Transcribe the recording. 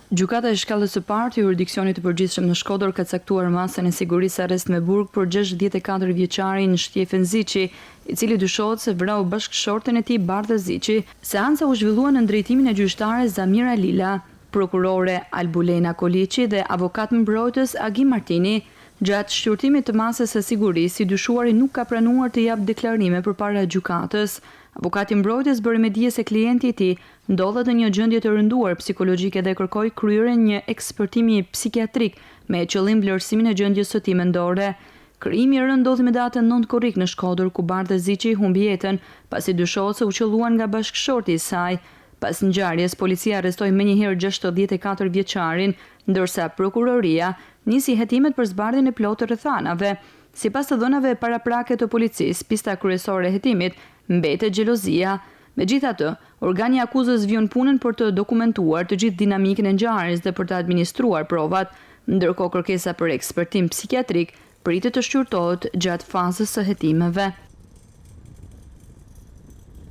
Gjykata e shkallës së parë të jurisdiksionit të përgjithshëm në Shkodër ka caktuar masën e sigurisë arrest me burg për 64 vjeçarin Shtjefen Ziçi, i cili dyshohet se vrau bashkëshorten e tij Bardha Ziçi. Seanca u zhvillua në drejtimin e gjyqtare Zamira Lila, prokurore Albulena Koliçi dhe avokat mbrojtës Agi Martini. Gjatë shqyrtimit të masës së sigurisë, i dyshuari nuk ka pranuar të japë deklarime përpara gjykatës. Avokati mbrojtës bëri me dije se klienti i tij ndodhet në një gjendje të rënduar psikologjike dhe kërkoi kryerjen një ekspertimi psikiatrik me qëllim vlerësimin e gjendjes së tij mendore. Krijimi i rënd ndodhi me datën 9 korrik në Shkodër, ku Bardha Ziçi humbi jetën pasi dyshohet se u qelluan nga bashkëshorti i saj. Pas ngjarjes, policia arrestoi menjëherë 64 vjeçarin, ndërsa prokuroria nisi hetimet për zbardhjen e plotë të rrethanave. Sipas të dhënave paraprake të policisë, pista kryesore e hetimit mbetet xhelozia. Megjithatë, organi i akuzës vjon punën për të dokumentuar të gjithë dinamikën e ngjarjes dhe për të administruar provat, ndërkohë kërkesa për ekspertim psikiatrik pritet të shqyrtohet gjatë fazës së hetimeve.